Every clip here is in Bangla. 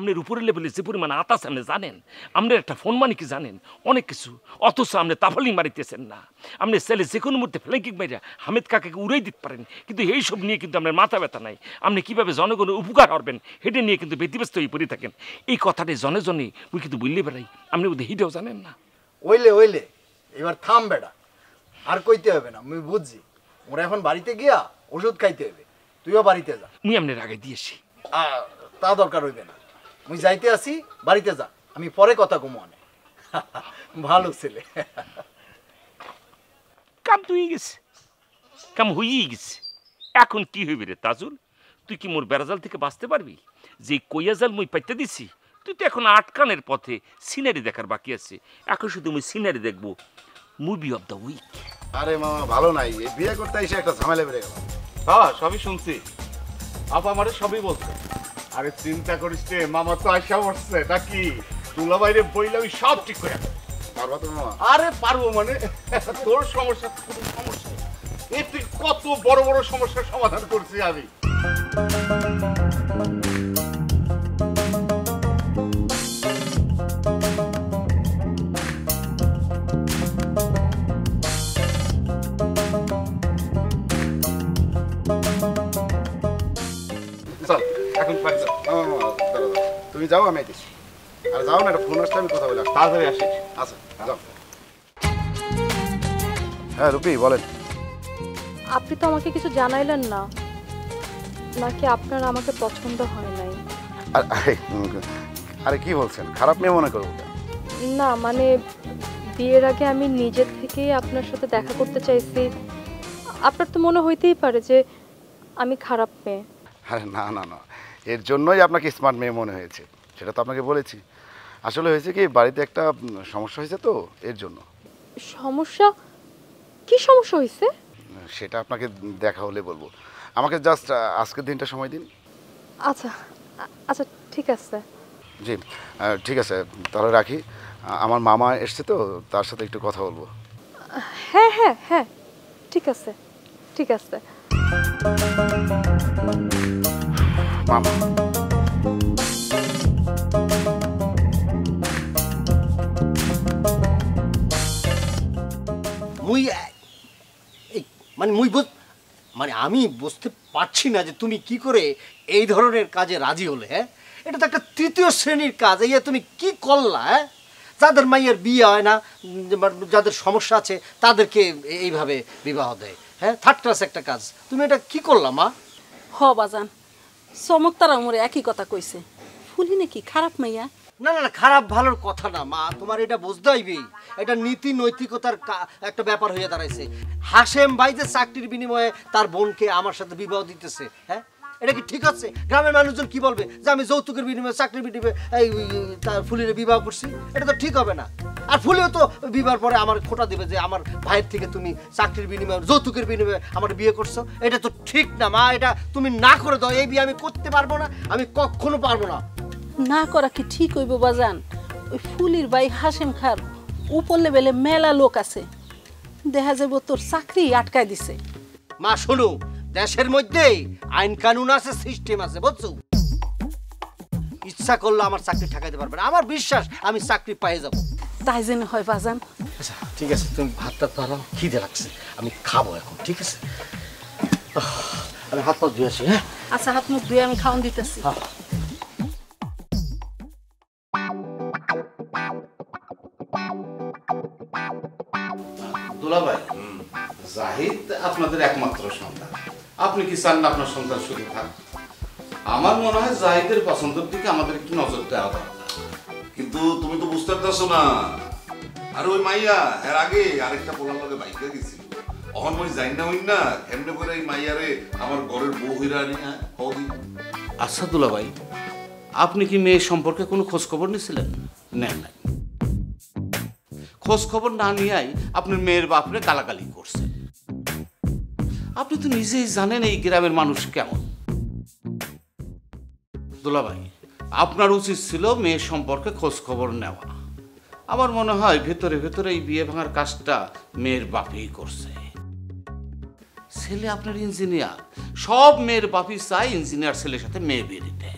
আপনার উপরের লেভেলে যে পরিমাণ আতাস আপনি জানেন, আপনার একটা ফোন মানে কি জানেন, অনেক কিছু, অথচ আপনি তাফালিং মারিতেছেন না। আপনি ছেলে যে কোনো মুহূর্তে ফ্ল্যাঙ্কিং মাইরা হামিদ কাকাকে উড়াই দিতে পারেন, কিন্তু এইসব নিয়ে কিন্তু আপনার মাথা ব্যথা নাই। আপনি কীভাবে জনগণের উপকার করবেন সেটা নিয়ে কিন্তু ব্যতিব্যস্ত হয়ে পড়ে থাকেন। এই কথাটা জনে জনে মুই কিন্তু বললে বেড়াই, আপনি বোধহয় হিটাও জানেন না। ওইলে এবার থাম বেটা, আর কইতে হবে না, মুই বুঝছি। ওরা এখন বাড়িতে গিয়া ওষুধ খাইতে হবে, তুইও বাড়িতে যা। মুই আপনার আগে দিয়েছি। তা দরকার হইবে না, মুই যাইতে আসি, বাড়িতে যা, আমি পরে কথা কমু অনেক। ভালো ছেলে। কাম তো হয়ে গেছে, কাম হয়েই গেছে। এখন কি হইবে রে তাজুল? তুই কি মোর বেড়াজাল থেকে বাঁচতে পারবি? যে কইয়াজাল মুই পাইতে দিছি, তুই তো এখন আটকানের পথে। সিনারি দেখার বাকি আছে, এখন শুধু মুই সিনারি দেখবো, মুভি অফ দ্য উইক। আরে মামা ভালো নাই, এই বিয়ে করতে এসে একটা ঝামেলা বেড়ে গেল। হ্যাঁ সবই শুনছি, আপা আমারে সবই বলছে। আরে চিন্তা করিস রে, মামা তো আশা করছে নাকি তুলা বাইরে বইলে আমি সব ঠিক করে পারবা তো মামা? আরে পারবো মানে, তোর সমস্যা কোনো সমস্যা এ, তুই কত বড় বড় সমস্যার সমাধান করছি আমি। চল এখন বাড়ি যাও। মামা দাঁড়া, তুমি যাও, আমি আইতেছি। আর যাও না, একটা ফোন আসলে আমি কথা বলে আসছি। তাড়াতাড়ি আসিস। আচ্ছা যাও। হ্যাঁ রুপি বলেন। আপনি তো আমাকে কিছু জানাইলেন না, নাকি আপনার আমাকে পছন্দ হয় নাই? আরে কি বলছেন, খারাপ মেয়ে মনে করবো? না মানে বিয়ের আগে আমি নিজে থেকেই আপনার সাথে দেখা করতে চাইছি। আপনার তো মনে হইতেই পারে যে আমি খারাপ মেয়ে। আরে না না না, এর জন্যই আপনাকে স্মার্ট মেয়ে মনে হয়েছে, সেটা তো আপনাকে বলেছি। আসলে হয়েছে কি, বাড়িতে একটা সমস্যা হয়েছে তো, এর জন্য। সমস্যা? কি সমস্যা হয়েছে? সেটা আপনাকে দেখা হলে বলবো, আমাকে জাস্ট আজকের দিনটা সময় দিন। আচ্ছা আচ্ছা ঠিক আছে। জি ঠিক আছে, তাহলে রাখি। আমার মামা এসছে তো, তার সাথে একটু কথা বলবো। হ্যাঁ হ্যাঁ হ্যাঁ ঠিক আছে ঠিক আছে। মামা মুই মানে আমি বুঝতে পারছি না যে তুমি কি করে এই ধরনের কাজে রাজি হলে। হ্যাঁ, এটা তো একটা তৃতীয় শ্রেণীর কাজ। এই তুমি কি করলা? হ্যাঁ, যাদের মাইয়ের বিয়ে হয় না, যাদের সমস্যা আছে, তাদেরকে এইভাবে বিবাহ দেয়। হ্যাঁ, থার্ড ক্লাস একটা কাজ। তুমি এটা কি করলা মা? হ বাজান, চমকতারা মোরে একই কথা কইছে। ফুলি নাকি খারাপ মাইয়া? না না না, খারাপ ভালোর কথা না মা, তোমার এটা বুঝতে হইবে। এটা নীতি নৈতিকতার একটা ব্যাপার হয়ে দাঁড়াইছে। হাশেম ভাই যে চাকরির বিনিময়ে তার বোনকে আমার সাথে বিবাহ দিতেছে, হ্যাঁ, এটা কি ঠিক আছে? গ্রামের মানুষজন কি বলবে যে আমি যৌতুকের বিনিময়ে, চাকরির বিনিময়ে এই তার ফুলিরে বিবাহ করছি? এটা তো ঠিক হবে না। আর ফুলিও তো বিবাহের পরে আমার খোটা দিবে যে আমার ভাইয়ের থেকে তুমি চাকরির বিনিময়ে, যৌতুকের বিনিময়ে আমার বিয়ে করছো। এটা তো ঠিক না মা, এটা তুমি না করে দাও। এই বিয়ে আমি করতে পারবো না, আমি কখনো পারবো না। না করা কি ঠিক হইব বাজান? ওই ফুলির ভাই হাশেম খার উপর লেভেলে মেলা লোক আছে, দেখা যাবো তোর চাকরি আটকায় দিছে। মা শোনো, দেশের মধ্যে আইন কানুন আছে, সিস্টেম আছে, বুঝছো? ইচ্ছা করলে আমার চাকরি ঠেকাইতে পারবে না। আমার বিশ্বাস আমি চাকরি পেয়ে যাব। তাই জন্য হয় বাজান। আচ্ছা ঠিক আছে, তুমি ভাতটা ধরাও, খিদে লাগছে, আমি খাবো এখন। ঠিক আছে, আমি হাত পা ধুয়ে আসি। হ্যাঁ আচ্ছা, হাত মুখ ধুয়ে আমি খাওয়ান দিতেছি। দুলাভাই, জাহিদ আপনাদের একমাত্র সন্তান, আপনি কি চান না আপনার সন্তান সুখী থাক? আমার মনে হয় জাহিদের পছন্দের দিকে আমাদের একটু নজর দেওয়া দরকার। কিন্তু তুমি তো বুঝতে পারতেছো না, আর ওই মাইয়া এর আগে আরেকটা পোলার লগে বাইকে গেছিল। অহন মই যাই না হই না কেমনে করে এই মাইয়ারে আমার ঘরের বউ হইরা নিয়ে হদি। আচ্ছা দুলাভাই, আপনি কি মেয়ের সম্পর্কে কোনো খোঁজ খবর নিয়েছিলেন? নেন নাই। খোঁজ খবর না নিয়েই আপনার মেয়ের বাপরে গালাগালি করছে। আপনি তো নিজেই জানেন এই গ্রামের মানুষ কেমন। দুলাভাই, আপনার উচিত ছিল মেয়ের সম্পর্কে খোঁজ খবর নেওয়া। আমার মনে হয় ভেতরে ভেতরে এই বিয়ে ভাঙার কাজটা মেয়ের বাপই করছে। ছেলে আপনার ইঞ্জিনিয়ার, সব মেয়ের বাপই চায় ইঞ্জিনিয়ার ছেলের সাথে মেয়ে বিয়ে দিতে।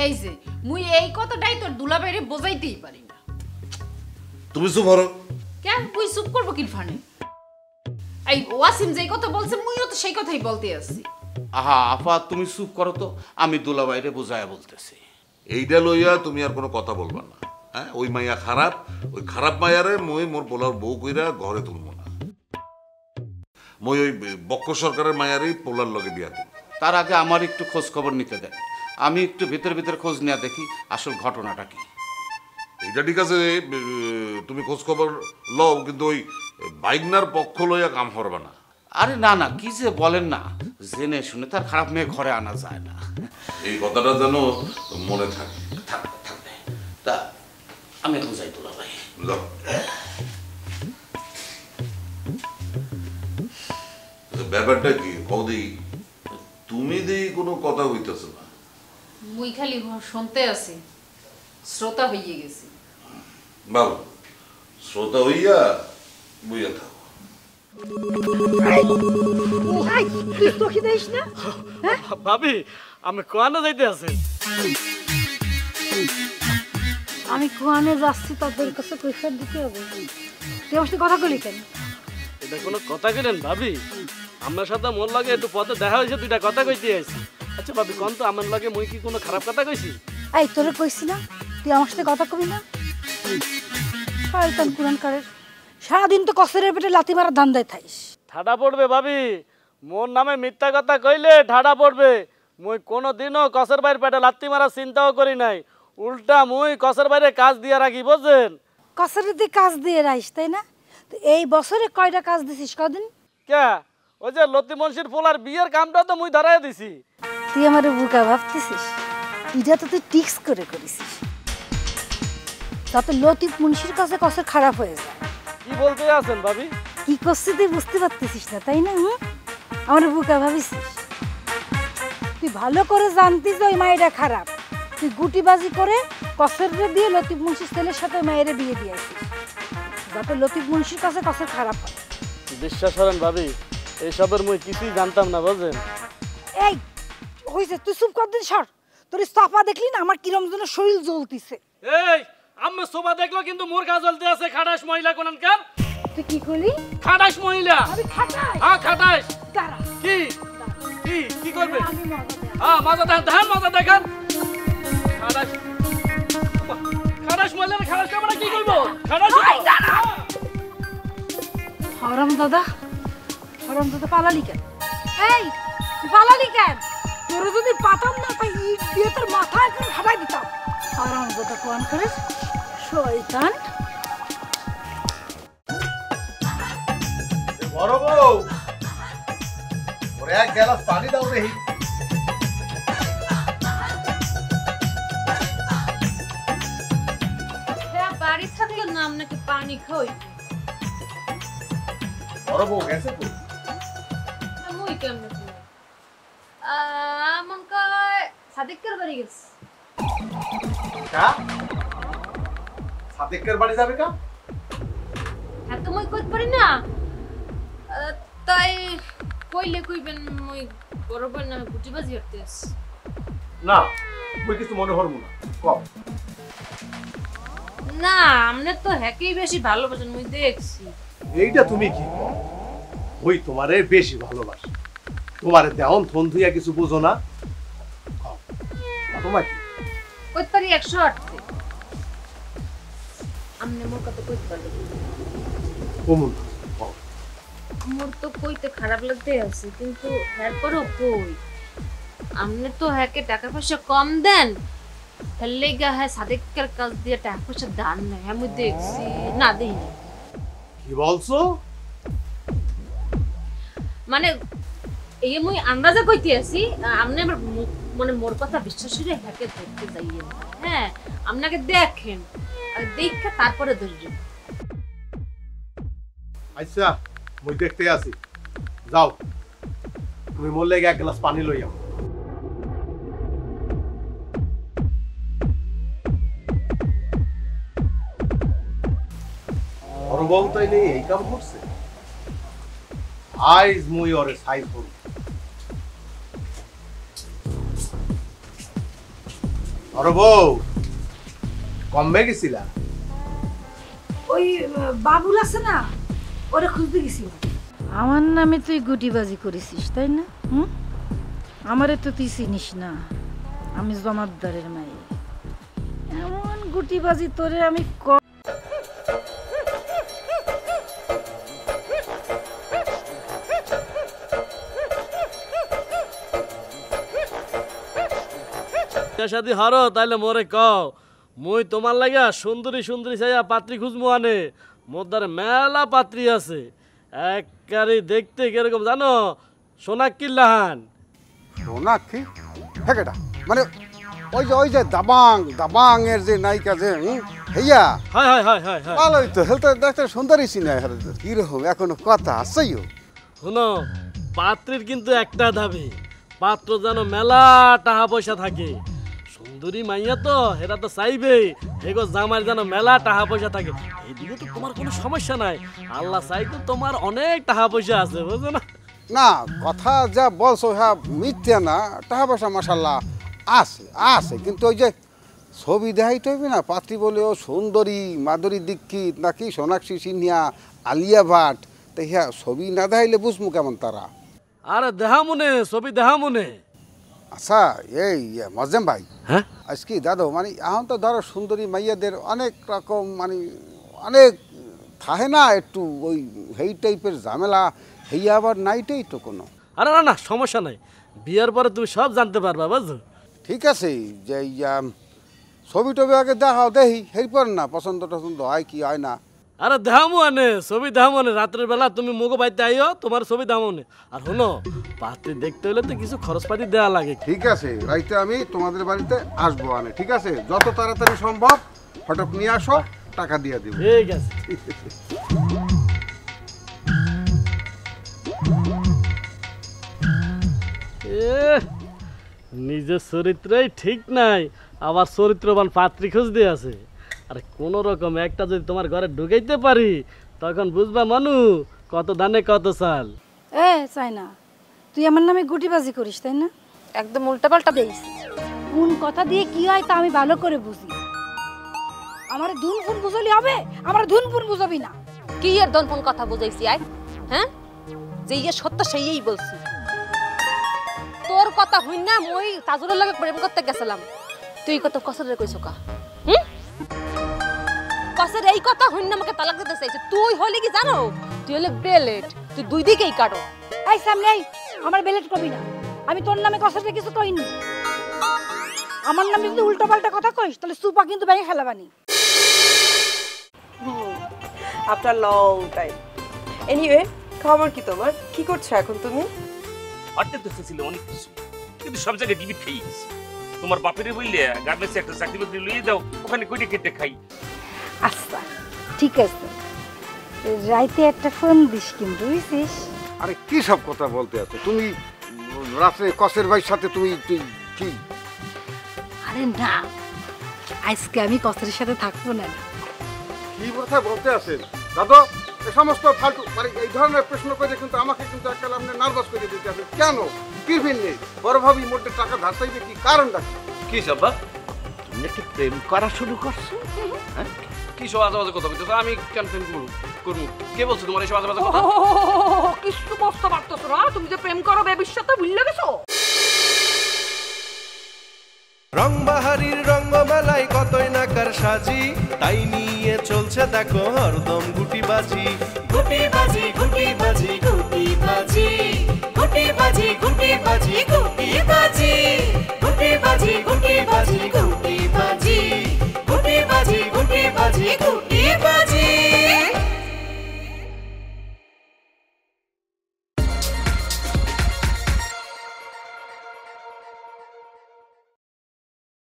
এই যে মুই এই কথাটাই তোর দুলাভাইরে বোঝাইতেই পারি না। তুমি চুপ করো। কেন তুই চুপ করবো কি ফানে? এই ওয়াসিম যেই কথা বলছে মুইও তো সেই কথাই বলতে আছি। আহা আপা তুমি চুপ করো তো, আমি দুলাভাইরে বোঝায়া বলতেছি। এইটা লইয়া তুমি আর কোনো কথা বলবা না। হ্যাঁ, ওই মাইয়া খারাপ, ওই খারাপ মাইয়ারে মই মোর পোলার বউ কইরা ঘরে তুলবো না। মই ওই বক্ক সরকারের মায়ারই পোলার লগে বিয়া দিব। তার আগে আমার একটু খোঁজ খবর নিতে দেন, আমি একটু ভিতর ভিতর খোঁজ নেওয়া দেখি আসল ঘটনাটা কি। এটা ঠিক আছে, তুমি খোঁজ খবর লও, কিন্তু ওই বাইকনার পক্ষ লইয়া কাম করবা না। আরে না না, কি যে বলেন না, জেনে শুনে তার খারাপ মেয়ে ঘরে আনা যায় না। এই কথাটা যেন মনে থাকে। থাকবে থাকবে। তা আমি এখন যাই দুলাভাই। যাও। ব্যাপারটা কি কদি, তুমি দিয়ে কোনো কথা হইতেছ না। মুই খালি শুনতে আছি, শ্রোতা হইয়ে গেছি। ভালো, শ্রোতা হইয়া বুঝা থাকো। ভাবি আমি কোয়ানে যাইতে আছেন? আমি কোয়ানে যাচ্ছি, তাদের কাছে কৈফিয়ত দিতে হবে। তুই আমার সাথে কথা বলি কেন? এটা কোনো কথা কইলেন ভাবি? আমার সাথে মোর লাগে একটু পথে দেখা হয়েছে, দুইটা কথা কইতে আইছি। আচ্ছা ভাবি কোন তো আমার লাগে মুই কি কোনো খারাপ কথা কইছি? এই তোরে কইছি না তুই আমার সাথে কথা কবি না? শয়তান কুরআনকারের, সারাদিন তো কসরের পেটে লাথি মারা ধান্দায় থাইস। ঠাডা পড়বে ভাবি, মোর নামে মিথ্যা কথা কইলে ঠাডা পড়বে। মুই কোনোদিনও কসের বাইরে পেটে লাথি মারা চিন্তাও করি নাই, উল্টা মুই কসের বাইরে কাজ দিয়ে রাখি, বুঝছেন? কসরের দিয়ে কাজ দিয়ে রাখিস তাই না? তো এই বছরে কয়টা কাজ দিছিস কদিন? কে ওই যে লতি মুন্সির পোলার বিয়ের কামটা তো মুই ধরাই দিছি। তুই আমার বুকা ভাবতেছিস? এটা তো তুই টিক্স করে করেছিস, তাতে লতিফ মুন্সির কাছে কসর খারাপ হয়ে যায়। কি বলতে আছেন ভাবি? কি করছিস তুই বুঝতে পারতেছিস না তাই না? আমার বুকা ভাবিছিস? তুই ভালো করে জানতিস যে ওই মায়েরা খারাপ, তুই গুটিবাজি করে কসরে দিয়ে লতিফ মুন্সির ছেলের সাথে মায়েরে বিয়ে দিয়েছিস, যাতে লতিফ মুন্সির কাছে কসর খারাপ হয়। বিশ্বাস করেন ভাবি, এইসবের মুই কিছুই জানতাম না, বুঝলেন? এই হইছে, তুই চুপ কর দিন, সর। তোর সাফা দেখলি না আমার কিরম যেন শরীর জ্বলতিছে। এই আমি সোফা দেখলো কিন্তু মোর গা জ্বলতে আছে। খাটাস মহিলা কোনকার? তুই কি করলি? খাটাস মহিলা। আমি খাটাই? হ্যাঁ খাটাস। দাঁড়া। কি কি কি করবে? আমি মজা দেব। হ্যাঁ মজা দেখান, মজা দেখান। খাটাস খাটাস মহিলা, খাটাস আমরা কি করব? খাটাস হরাম দাদা, হরাম দাদা পালালি কেন? এই পালালি কেন? তোর যদি পাতাম না তাই ইট দিয়ে তোর মাথায় একদম ফাটাই দিতাম। হরাম দাদা কোন করে শয়তান। বড় বউ, ওরে এক গ্লাস পানি দাও রে। হ্যাঁ বাড়ি থাকলে না আপনাকে পানি খাওয়াই। বড় বউ গেছে তো? মুই কেমনে আমাকে সাদিকের বাড়ি গেছে। কা সাদিকের বাড়ি যাবে কা? হ্যাঁ তো মুই কইতে পারি না, তাই কইলে কইবেন মুই বরাবর না গুটিবাজি করতে আসি। না মুই কিছু মনে হরমু না, কম। না আমনে তো হ্যাকেই বেশি ভালোবাসেন মুই দেখছি। এইটা তুমি কি ওই তোমারে বেশি ভালোবাসে, তোমারে দেহন থন ধুইয়া কিছু বুঝো না। তোমার কি কইতে পারি 108 তে আমনে মোর কথা কইতে পারবে? কমুন মোর তো কইতে খারাপ লাগতে আছে, কিন্তু এরপরও কই আমনে তো হ্যাকে টাকা পয়সা কম দেন, তাহলে গা হ্যাঁ সাদিকের কাছ দিয়ে টাকা পয়সা দান নাই। আমি দেখছি না দেই না। কি বলছো? মানে এই মুই আন্দাজে কইতে আছি, আমনে আমার মানে মোর কথা বিশ্বাস করে হ্যাকে ধরতে যাইয়েন না। হ্যাঁ আপনাকে দেখেন, আর দেখা তারপরে ধরবেন। আচ্ছা মুই দেখতে আসি, যাও তুমি মোর লাগি এক গ্লাস পানি লইয়া। বড় বউ তাইলে এই কাম করছে, আইজ মুই ওরে সাইজ করব। আরে বউ কমবে গেছিলা? ওই বাবুল আছে না, ওরে খুঁজতে গেছিল। আমার নামে তুই গুটিবাজি করেছিস তাই না? আমারে তো তুই চিনিস না, আমি জমাদ্দারের মায়ে। এমন গুটিবাজি তোরে আমি শাদি হারো তাইলে মোরে কও, মুই তোমার লাগা সুন্দরী সুন্দরী চাইয়া পাত্রী খুঁজমু আনে। মোর দ্বারে মেলা পাত্রী আছে, একবারে দেখতে কিরকম জানো, সোনাক্ষী লাহান। সোনাক্ষী হেকেটা মানে ওই যে দাবাং দাবাং এর যে নায়িকা যে হেয়া? হায় হায় হায় হায় হায়, ভালোই তো, হেলতে দেখতে সুন্দরী সিনে। কিরকম এখনো কথা আছেও? শোনো, পাত্রীর কিন্তু একটা দাবি, পাত্র যেন মেলা টাকা পয়সা থাকে। সুন্দরী মাইয়া তো এরা তো চাইবে এগো জামাই যেন মেলা টাকা পয়সা থাকে। এইদিকে তো তোমার কোনো সমস্যা নাই, আল্লাহ চাই তো তোমার অনেক টাকা পয়সা আছে, বুঝছো না? না, কথা যা বলছো হ্যাঁ মিথ্যা না, টাকা পয়সা মাশাল্লাহ আছে আছে, কিন্তু ওই যে ছবি দেখাই টইবি না, পাত্রী বলে ও সুন্দরী মাধুরী দীক্ষিত নাকি সোনাক্ষী সিনহা আলিয়া ভাট, তো হ্যাঁ ছবি না দেখাইলে বুঝমু কেমন তারা? আরে দেহা মনে ছবি দেহা মনে। আচ্ছা এই মজেম ভাই, হ্যাঁ আজকে দাদু মানে এখন তো ধরো সুন্দরী মাইয়াদের অনেক রকম মানে অনেক থাকে না, একটু ওই হেই টাইপের ঝামেলা, হেই আবার নাইটেই তো কোনো। আরে না না সমস্যা নাই, বিয়ের পরে তুমি সব জানতে পারবা, বুঝছো? ঠিক আছে, যে ছবি টবি আগে দেখাও, দেখি এরপর না পছন্দ টছন্দ হয় কি হয় না। আরে দেহামু আনে ছবি দেহামু আনে, রাত্রের বেলা তুমি মুগো বাড়িতে আইও, তোমার ছবি দেহামু আনে। আর শোনো, পাত্রী দেখতে হলে তো কিছু খরচপাতি দেওয়া লাগে। ঠিক আছে, রাইতে আমি তোমাদের বাড়িতে আসবো আনে, ঠিক আছে? যত তাড়াতাড়ি সম্ভব ফটক নিয়ে আসো, টাকা দিয়ে দিব। ঠিক আছে। নিজের চরিত্রই ঠিক নাই, আবার চরিত্রবান পাত্রী খুঁজতে আছে। আরে কোন রকম একটা যদি তোমার ঘরে ঢুকাইতে পারি, তখন বুঝবা মানু কত দানে কত চাল। এ চাই না, তুই আমার নামে গুটিবাজি করিস তাই না? একদম উল্টাপাল্টা দেইস। কোন কথা দিয়ে কি হয় তা আমি ভালো করে বুঝি। আমার ধুন ফোন বুঝলি হবে, আমার ধুন ফোন বুঝাবি না। কি এর দনপন কথা বুঝাইছি আই? হ্যাঁ, যে ইয়ে সত্য সেইই বলছি। তোর কথা হই না, মই তাজুরের লগে প্রেম করতে গেছিলাম, তুই কত কসরে কইছো কা? কসর এই কথা হই না, আমাকে তালাক দিতে চাইছে। তুই হলি কি জানো, তুই হলে বেলেট, তুই দুই দিকেই কাটো। এই সামনে এই, আমার বেলেট কবি না, আমি তোর নামে কসরে কিছু কইনি। আমার নামে যদি উল্টোপাল্টা কথা কইস তাহলে সুপা কিন্তু ভেঙে ফেলাবানি। After long time. এনিওয়ে, খবর কি তোমার? কি করছো এখন তুমি? হঠাৎ তো ছিল অনেক কিছু, কিন্তু সব জায়গায় ডিবিট খাই গেছি। তোমার বাপেরে বললে গার্মেন্টসে একটা চাকরি বাকরি লইয়ে দাও, ওখানে কইটে কেটে খাই। আচ্ছা ঠিক আছে, রাইতে একটা ফোন দিস কিন্তু, বুঝছিস? আরে কি সব কথা বলতে আছো তুমি? রাতে কসের ভাইয়ের সাথে তুমি কি? আরে না, আজকে আমি কসের সাথে থাকবো না। কি কথা বলতে আছেন দাদু? এই সমস্ত ফালতু মানে এই ধরনের প্রশ্ন করে কিন্তু আমাকে কিন্তু একটা আপনি নার্ভাস করে দিতে আছেন। কেন কি ভিন্নে? বড় ভাবি মোটে টাকা ধার চাইবে, কি কারণটা কি সব্বা? তুমি কি প্রেম করা শুরু করছো? হ্যাঁ, কি সব আজে কথা বলতেছো? আমি কেন প্রেম করবো? কে বলছো তোমার এই সব আজে কথা? কিছু বুঝতে পারতেছো না, তুমি যে প্রেম করো ভবিষ্যতে ভুলে গেছো। রংবাহারির রঙ্গমেলায় কতই নাকার সাজি, তাই নিয়ে চলছে দেখো হরদম গুটিবাজি। গুটিবাজি